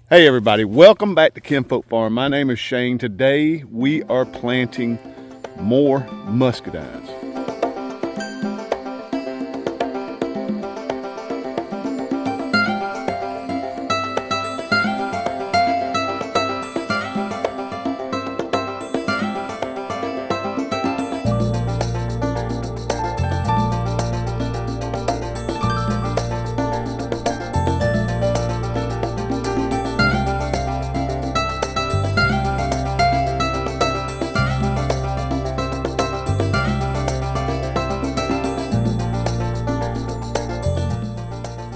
Hey everybody, welcome back to Kinfolk Farm. My name is Shane. Today we are planting more muscadines.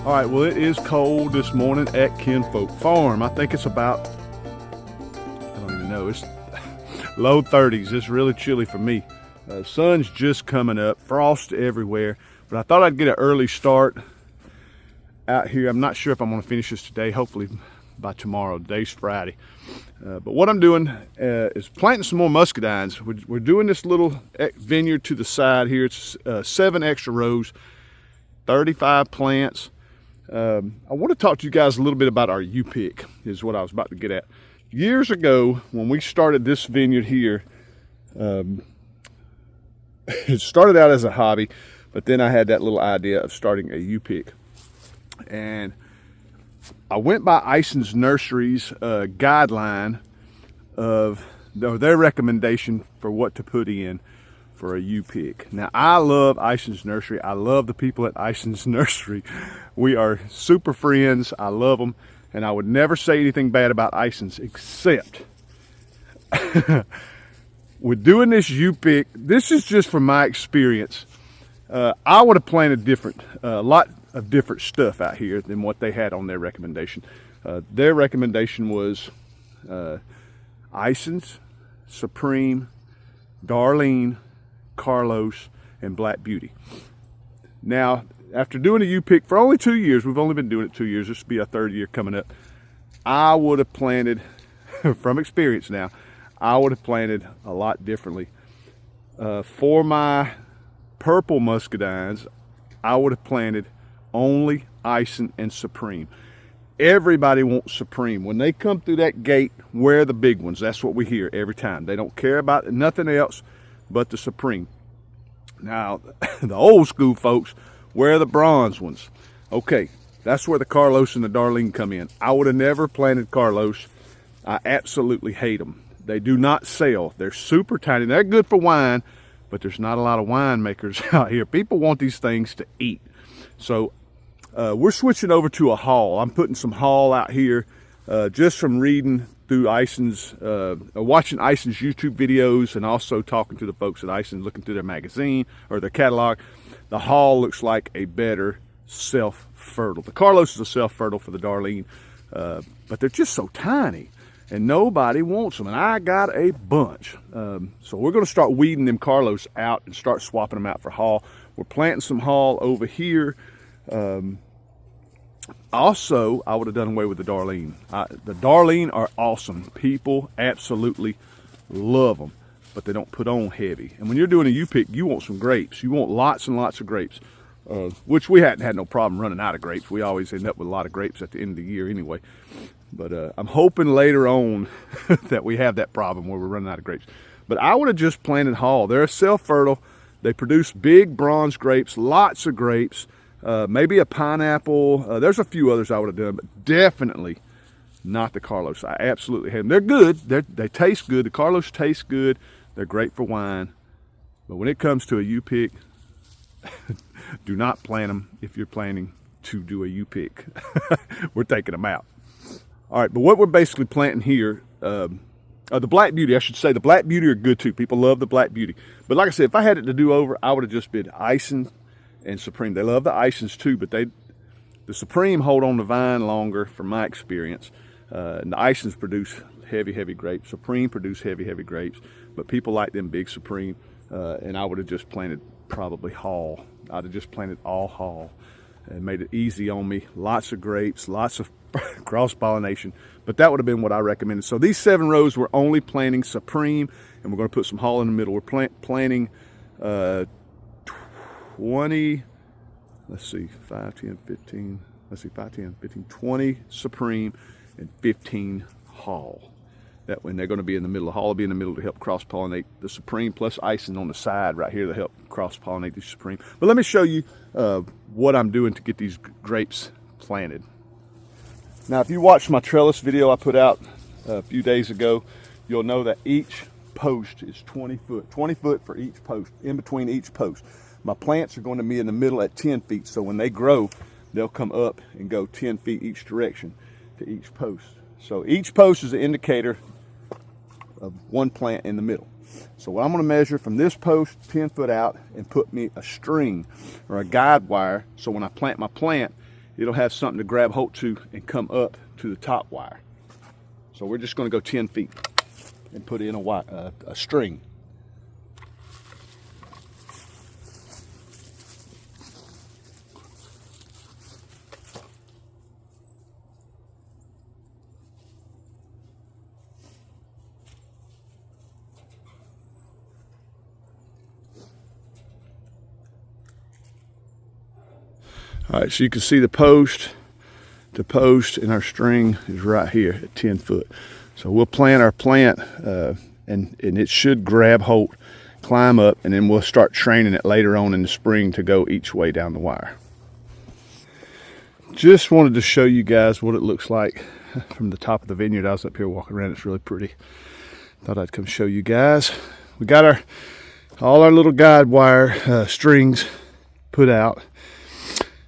All right, well, it is cold this morning at Kinfolk Farm. I think it's about, I don't even know, it's low 30s. It's really chilly for me. Sun's just coming up, frost everywhere, but I thought I'd get an early start out here. I'm not sure if I'm gonna finish this today, hopefully by tomorrow. Today's Friday. But what I'm doing is planting some more muscadines. We're doing this little vineyard to the side here. It's 7 extra rows, 35 plants. I want to talk to you guys a little bit about our U-pick, is what I was about to get at. Years ago, when we started this vineyard here, it started out as a hobby, but then I had that little idea of starting a U-pick. And I went by Ison's Nursery's guideline of their recommendation for what to put in for a U-pick. Now, I love Ison's Nursery. I love the people at Ison's Nursery. We are super friends. I love them, and I would never say anything bad about Ison's, except with doing this U-pick, this is just from my experience. I would have planted a lot of different stuff out here than what they had on their recommendation. Their recommendation was Ison's, Supreme, Darlene, Carlos, and Black Beauty. Now, after doing a U-pick for only 2 years, we've only been doing it 2 years, this will be our 3rd year coming up, I would have planted, from experience now, I would have planted a lot differently. For my purple muscadines, I would have planted only Ison and Supreme. Everybody wants Supreme. When they come through that gate, wear the big ones. That's what we hear every time. They don't care about nothing else but the Supreme. Now, the old school folks wear the bronze ones. Okay, that's where the Carlos and the Darlene come in. I would have never planted Carlos. I absolutely hate them. They do not sell. They're super tiny. They're good for wine, but there's not a lot of winemakers out here. People want these things to eat. So we're switching over to a haul. I'm putting some haul out here just from reading through Ison's, watching Ison's YouTube videos, and also talking to the folks at Ison, looking through their magazine or their catalog. The haul looks like a better self-fertile. The Carlos is a self-fertile for the Darlene, but they're just so tiny, and nobody wants them, and I got a bunch. So we're going to start weeding them Carlos out and start swapping them out for haul. We're planting some haul over here. Also, I would have done away with the Darlene. The Darlene are awesome. People absolutely love them, but they don't put on heavy. And when you're doing a U-pick, you want some grapes. You want lots and lots of grapes, which we hadn't had no problem running out of grapes. We always end up with a lot of grapes at the end of the year anyway. But I'm hoping later on that we have that problem where we're running out of grapes. But I would have just planted haul. They're self-fertile. They produce big bronze grapes, lots of grapes. Maybe a pineapple. There's a few others I would have done, but definitely not the Carlos. I absolutely hate them. They're good. They taste good. The Carlos taste good. They're great for wine. But when it comes to a U-pick, do not plant them if you're planning to do a U-pick. We're taking them out. All right, but what we're basically planting here, the Black Beauty, I should say, the Black Beauty are good too. People love the Black Beauty. But like I said, if I had it to do over, I would have just been Ison and Supreme. They love the Isons too, but the Supreme hold on the vine longer from my experience. And the Isons produce heavy grapes. Supreme produce heavy grapes, but people like them big Supreme. And I would have just planted probably haul. I'd have just planted all haul and made it easy on me. Lots of grapes, lots of cross-pollination, but that would have been what I recommended. So these 7 rows, we're only planting Supreme, and we're going to put some haul in the middle. We're planting 20, let's see, 5, 10, 15, let's see, 5, 10, 15, 20 Supreme and 15 haul. That when they're going to be in the middle, the haul will be in the middle to help cross-pollinate the Supreme, plus icing on the side right here to help cross-pollinate the Supreme. But let me show you what I'm doing to get these grapes planted. Now, if you watched my trellis video I put out a few days ago, you'll know that each post is 20 foot. 20 foot for each post, in between each post. My plants are going to be in the middle at 10 feet, so when they grow, they'll come up and go 10 feet each direction to each post. So each post is an indicator of one plant in the middle. So what I'm going to measure from this post 10 foot out and put me a string or a guide wire, so when I plant my plant, it'll have something to grab hold to and come up to the top wire. So we're just going to go 10 feet and put in a string. All right, so you can see the post to post, and our string is right here at 10 foot. So we'll plant our plant, and it should grab hold, climb up, and then we'll start training it later on in the spring to go each way down the wire. Just wanted to show you guys what it looks like from the top of the vineyard. I was up here walking around. It's really pretty. Thought I'd come show you guys. We got all our little guide wire strings put out,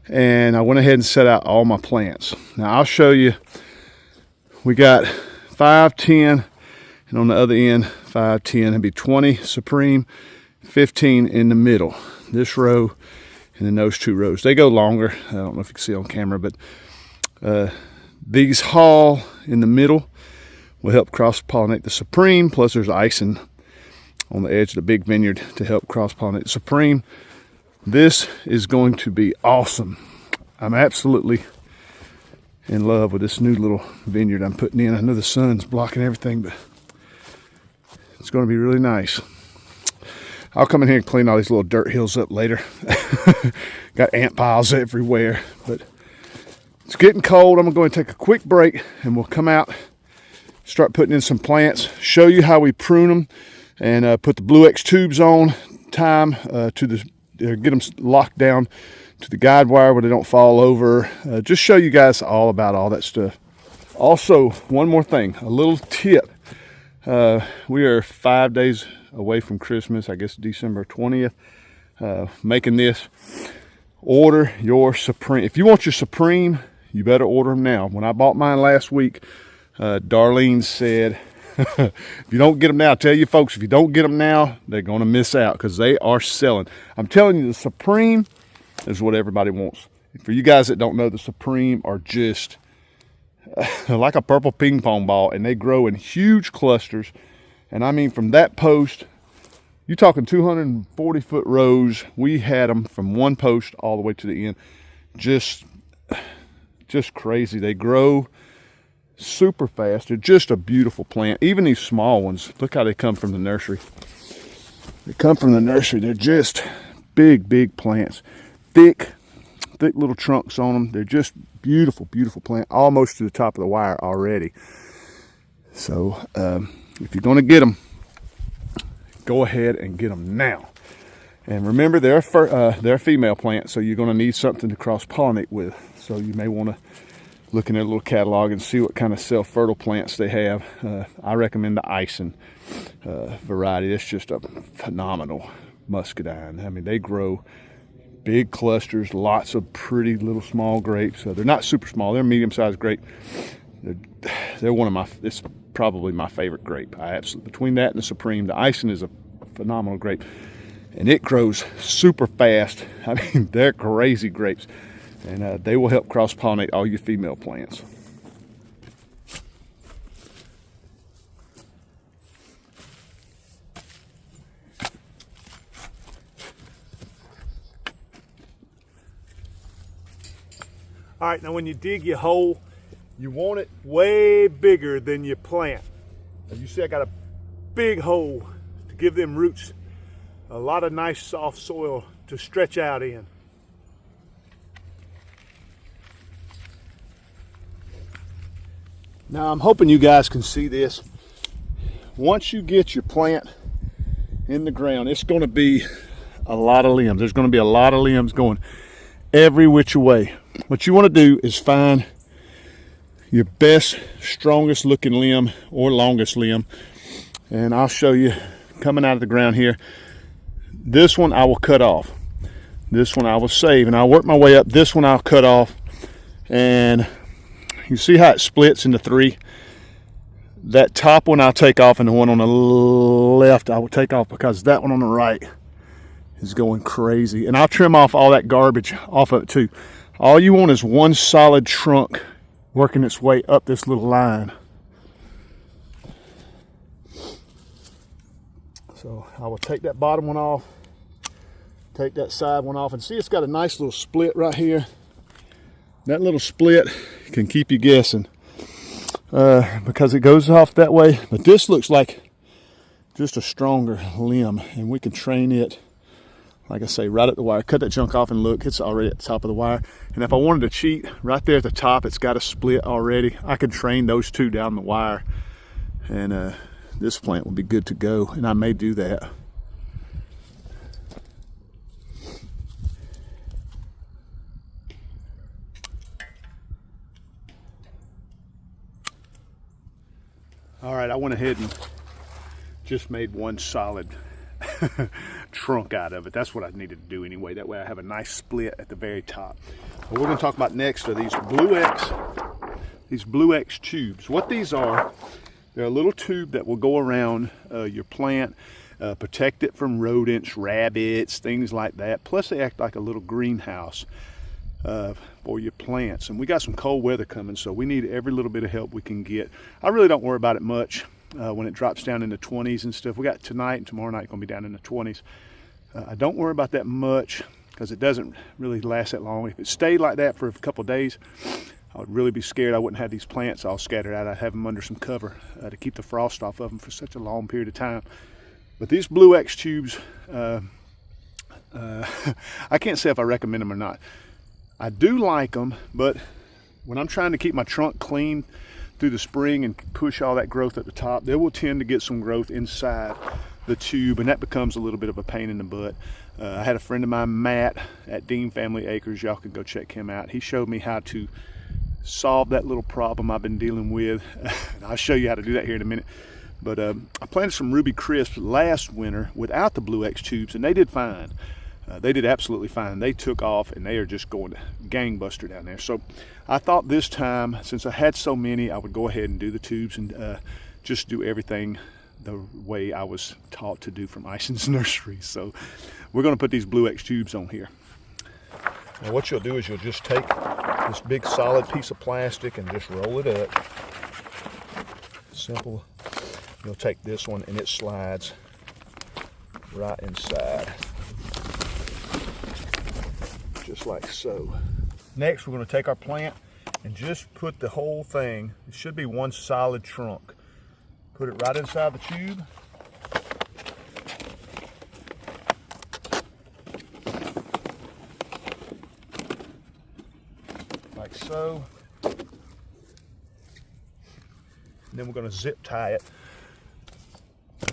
and I went ahead and set out all my plants. Now I'll show you. We got 5, 10, and on the other end 5, 10. It'd be 20 Supreme, 15 in the middle. This row and then those 2 rows. They go longer. I don't know if you can see on camera, but these haul in the middle will help cross-pollinate the Supreme, plus there's icing on the edge of the big vineyard to help cross-pollinate the Supreme. This is going to be awesome. I'm absolutely in love with this new little vineyard I'm putting in. I know the sun's blocking everything, but it's going to be really nice. I'll come in here and clean all these little dirt hills up later. Got ant piles everywhere, but it's getting cold. I'm going to go and take a quick break, and we'll come out, start putting in some plants, show you how we prune them, and put the Blue X tubes on time to the get them locked down to the guide wire where they don't fall over. Just show you guys all about all that stuff. Also, one more thing, a little tip. We are 5 days away from Christmas, I guess December 20th. Making this. Order your Supreme. If you want your Supreme, you better order them now. When I bought mine last week, Darlene said, if you don't get them now, I tell you folks, if you don't get them now, they're going to miss out because they are selling. I'm telling you, the Supreme is what everybody wants. For you guys that don't know, the Supreme are just like a purple ping pong ball, and they grow in huge clusters. And I mean, from that post, you're talking 240 foot rows. We had them from one post all the way to the end. Just crazy. They grow super fast. They're just a beautiful plant. Even these small ones, look how they come from the nursery. They come from the nursery. They're just big plants. Thick little trunks on them. They're just beautiful plant, almost to the top of the wire already. So if you're going to get them, go ahead and get them now. And remember, they're a female plant, so you're going to need something to cross-pollinate with. So you may want to look in their little catalog and see what kind of self-fertile plants they have. I recommend the icing variety. It's just a phenomenal muscadine. I mean, they grow big clusters, lots of pretty little small grapes. They're not super small. They're medium-sized grape. They're one of my, it's probably my favorite grape. I absolutely, between that and the Supreme, the icing is a phenomenal grape. And it grows super fast. I mean, they're crazy grapes. And they will help cross-pollinate all your female plants. All right, now when you dig your hole, you want it way bigger than your plant. As you see, I got a big hole to give them roots a lot of nice soft soil to stretch out in. Now I'm hoping you guys can see this. Once you get your plant in the ground, it's going to be a lot of limbs. There's going to be a lot of limbs going every which way. What you want to do is find your best, strongest looking limb or longest limb. And I'll show you coming out of the ground here. This one I will cut off. This one I will save, and I'll work my way up. This one I'll cut off. And you see how it splits into three? That top one I'll take off, and the one on the left I will take off, because that one on the right is going crazy. And I'll trim off all that garbage off of it too. All you want is one solid trunk working its way up this little line. So I will take that bottom one off, take that side one off, and see it's got a nice little split right here. That little split can keep you guessing because it goes off that way. But this looks like just a stronger limb, and we can train it, like I say, right at the wire. Cut that junk off and look, it's already at the top of the wire. And if I wanted to cheat, right there at the top, it's got a split already. I could train those two down the wire, and this plant will be good to go, and I may do that. All right, I went ahead and just made one solid trunk out of it. That's what I needed to do anyway. That way I have a nice split at the very top. What we're going to talk about next are these Blue X tubes. What these are, they're a little tube that will go around your plant, protect it from rodents, rabbits, things like that. Plus they act like a little greenhouse for your plants. And we got some cold weather coming, so we need every little bit of help we can get. I really don't worry about it much when it drops down in the 20s and stuff. We got tonight and tomorrow night going to be down in the 20s. I don't worry about that much because it doesn't really last that long. If it stayed like that for a couple of days, I would really be scared. I wouldn't have these plants all scattered out. I'd have them under some cover to keep the frost off of them for such a long period of time. But these Blue X tubes, I can't say if I recommend them or not. I do like them, but when I'm trying to keep my trunk clean through the spring and push all that growth at the top, they will tend to get some growth inside the tube, and that becomes a little bit of a pain in the butt. I had a friend of mine, Matt, at Dean Family Acres. Y'all can go check him out. He showed me how to solve that little problem I've been dealing with. I'll show you how to do that here in a minute. But I planted some Ruby Crisps last winter without the Blue X tubes, and they did fine. They did absolutely fine. They took off, and they are just going gangbuster down there. So I thought this time, since I had so many, I would go ahead and do the tubes and just do everything the way I was taught to do from Ison's Nursery. So we're going to put these Blue X tubes on here. Now what you'll do is you'll just take this big solid piece of plastic and just roll it up. Simple. You'll take this one and it slides right inside. Just like so. Next, we're going to take our plant and just put the whole thing, it should be one solid trunk. Put it right inside the tube. Like so. And then we're going to zip tie it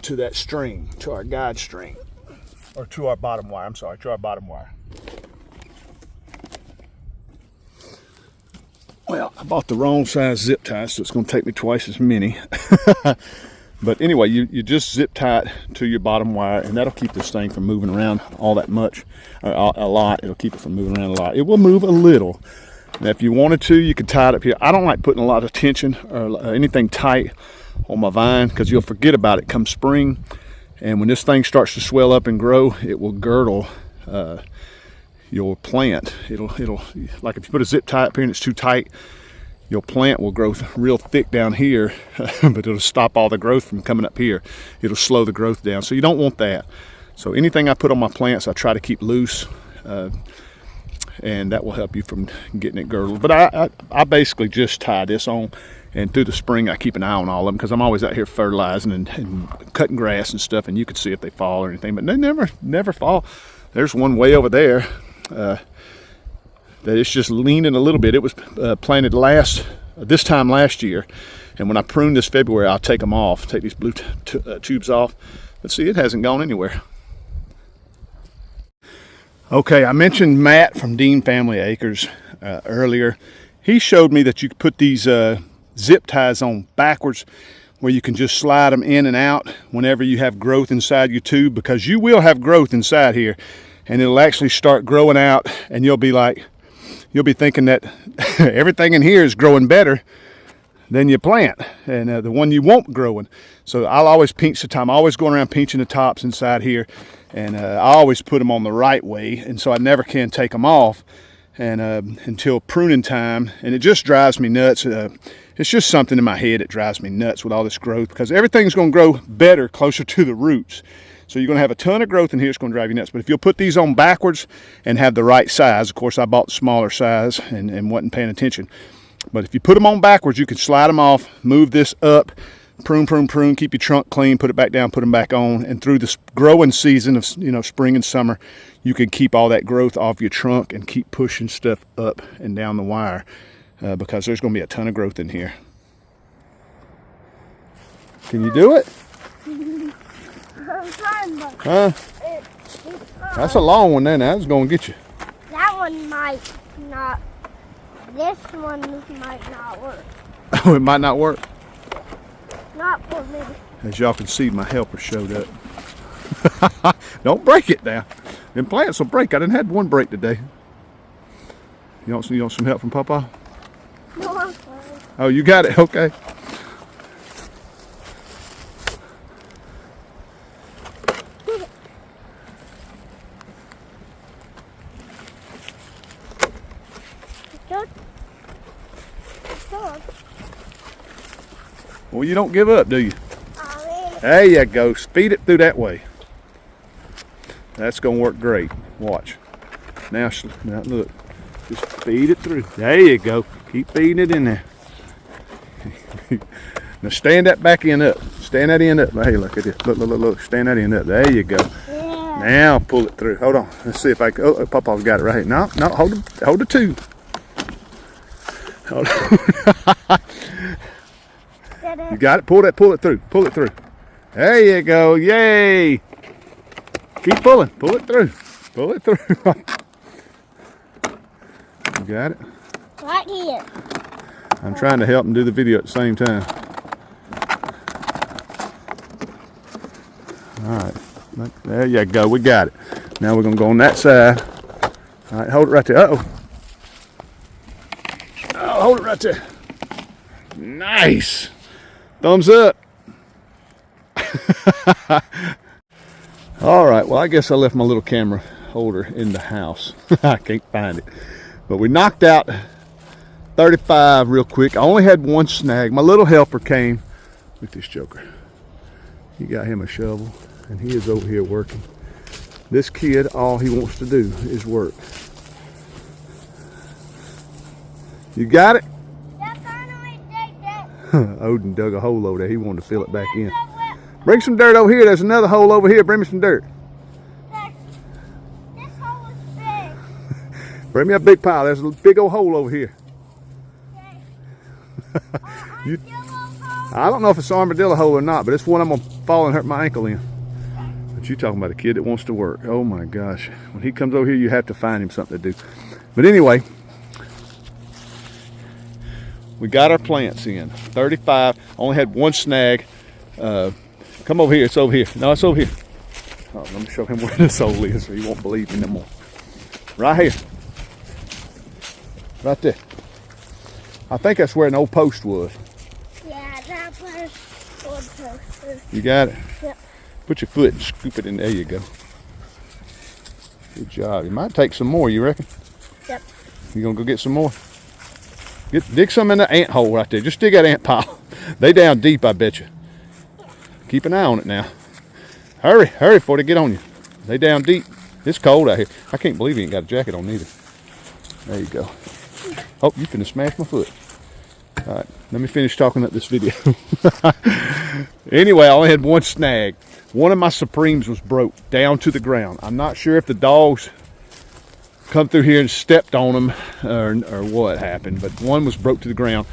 to that string, to our guide string, or to our bottom wire, I'm sorry, to our bottom wire. Well, I bought the wrong size zip tie, so it's going to take me twice as many. But anyway, you just zip tie it to your bottom wire, and that'll keep this thing from moving around all that much, or a lot. It'll keep it from moving around a lot. It will move a little. Now, if you wanted to, you could tie it up here. I don't like putting a lot of tension or anything tight on my vine because you'll forget about it come spring. And when this thing starts to swell up and grow, it will girdle your plant. It'll like if you put a zip tie up here and it's too tight, your plant will grow real thick down here, but it'll stop all the growth from coming up here. It'll slow the growth down, so you don't want that. So anything I put on my plants, I try to keep loose, and that will help you from getting it girdled. But I basically just tie this on, and through the spring I keep an eye on all of them because I'm always out here fertilizing and cutting grass and stuff, and you can see if they fall or anything, but they never fall. There's one way over there that it's just leaning a little bit. It was planted this time last year, And when I prune this February, I'll take them off, take these blue tubes off. Let's see, it hasn't gone anywhere. Okay, I mentioned Matt from Dean Family Acres earlier. He showed me that you could put these zip ties on backwards, where you can just slide them in and out whenever you have growth inside your tube, because you will have growth inside here, and it'll actually start growing out, and you'll be thinking that everything in here is growing better than your plant, and the one you want growing. So I'll always pinch the top. I'm always going around pinching the tops inside here, and I always put them on the right way, and so I never can take them off and until pruning time. And it just drives me nuts. It's just something in my head that drives me nuts with all this growth, because everything's going to grow better closer to the roots. So you're going to have a ton of growth in here. It's going to drive you nuts. But if you'll put these on backwards and have the right size, of course I bought the smaller size and wasn't paying attention. But if you put them on backwards, you can slide them off, move this up, prune, keep your trunk clean, put it back down, put them back on. And through this growing season of spring and summer, you can keep all that growth off your trunk and keep pushing stuff up and down the wire, because there's going to be a ton of growth in here. Can you do it? I'm trying, but Huh? That's a long one there now. It's going to get you. That one might not. This one might not work. Oh, it might not work. Not for me. As y'all can see, my helper showed up. Don't break it now. Them plants will break. I done had one break today. You want some help from Papa? No, I'm fine. Oh, you got it. Okay. Well, you don't give up, do you? There you go. Speed it through that way. That's going to work great. Watch. Now look. Just feed it through. There you go. Keep feeding it in there. Now stand that back end up. Stand that end up. Hey, look at this. Look. Stand that end up. There you go. Yeah. Now pull it through. Hold on. Let's see if I can. Oh, Papa's got it right here. No. Hold the tube. Hold on. You got it? Pull it through. Pull it through. There you go. Yay. Keep pulling. Pull it through. Pull it through. You got it? Right here. I'm trying to help him do the video at the same time. All right. There you go. We got it. Now we're going to go on that side. All right. Hold it right there. Uh-oh. Oh, hold it right there. Nice. Thumbs up. All right, well, I guess I left my little camera holder in the house. I can't find it. But we knocked out 35 real quick. I only had one snag. My little helper came. Look at this joker. He got him a shovel, and he is over here working. This kid, all he wants to do is work. You got it? Odin dug a hole over there. He wanted to fill it back in. Bring some dirt over here. There's another hole over here. Bring me some dirt. This hole is big. Bring me a big pile. There's a big old hole over here. Okay. I don't know if it's an armadillo hole or not, but it's one I'm going to fall and hurt my ankle in. But you talking about a kid that wants to work. Oh my gosh. When he comes over here, you have to find him something to do. But anyway, we got our plants in. 35. Only had one snag. Come over here. It's over here. No, it's over here. Oh, let me show him where this hole is so he won't believe me no more. Right here. Right there. I think that's where an old post was. Yeah, that was old post. You got it? Yep. Put your foot and scoop it in. There you go. Good job. You might take some more, you reckon? Yep. You gonna go get some more? Dig some in the ant hole right there. Just dig that ant pile. They down deep, I bet you. Keep an eye on it now. Hurry before they get on you. They down deep. It's cold out here. I can't believe he ain't got a jacket on either. There you go. Oh, you finna smash my foot. All right, let me finish talking up this video. Anyway, I only had one snag. One of my Supremes was broke down to the ground. I'm not sure if the dogs come through here and stepped on them or what happened, but one was broke to the ground.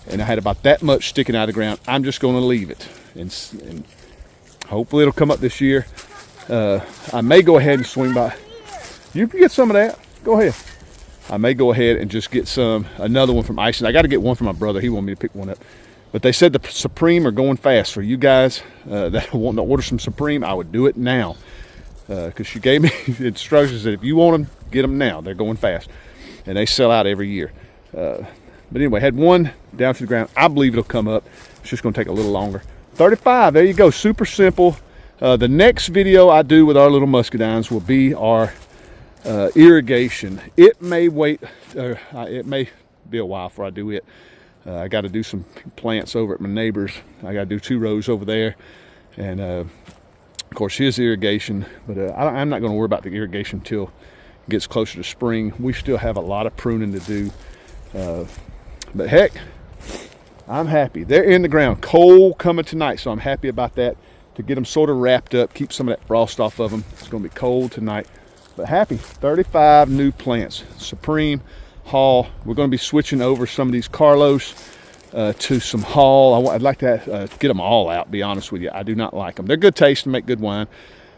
and I had about that much sticking out of the ground. I'm just going to leave it, and hopefully it'll come up this year. I may go ahead and swing by. You can get some of that. Go ahead. I may go ahead and just get another one from Iceland. I got to get one for my brother. He wanted me to pick one up. But they said the Supreme are going fast. For you guys that want to order some Supreme, I would do it now. Because she gave me instructions that if you want them, get them now. They're going fast. And they sell out every year. But anyway, had one down to the ground. I believe it'll come up. It's just going to take a little longer. 35, there you go. Super simple. The next video I do with our little muscadines will be our irrigation. It may wait, it may be a while before I do it. I got to do some plants over at my neighbor's. I got to do 2 rows over there, and of course his irrigation. But I'm not going to worry about the irrigation until it gets closer to spring. We still have a lot of pruning to do, but heck, I'm happy. They're in the ground. Cold coming tonight, so I'm happy about that. To get them sort of wrapped up, keep some of that frost off of them. It's going to be cold tonight. But happy, 35 new plants. Supreme, Hall. We're going to be switching over some of these Carlos to some Hall. I'd like to get them all out, be honest with you. I do not like them. They're good taste and make good wine,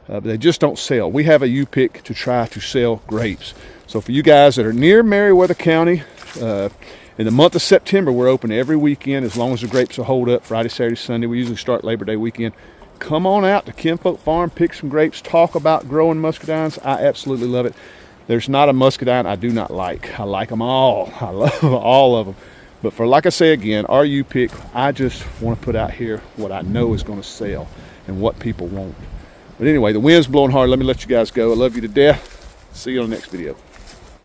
but they just don't sell. We have a U-pick to try to sell grapes. So for you guys that are near Meriwether County, in the month of September, we're open every weekend as long as the grapes will hold up. Friday, Saturday, Sunday. We usually start Labor Day weekend. Come on out to Kinfolk Farm, pick some grapes, talk about growing muscadines. I absolutely love it. There's not a muscadine I do not like. I like them all. I love all of them. But for, like I say again, our U-pick, I just want to put out here what I know is going to sell and what people want. But anyway, the wind's blowing hard. Let me let you guys go. I love you to death. See you on the next video.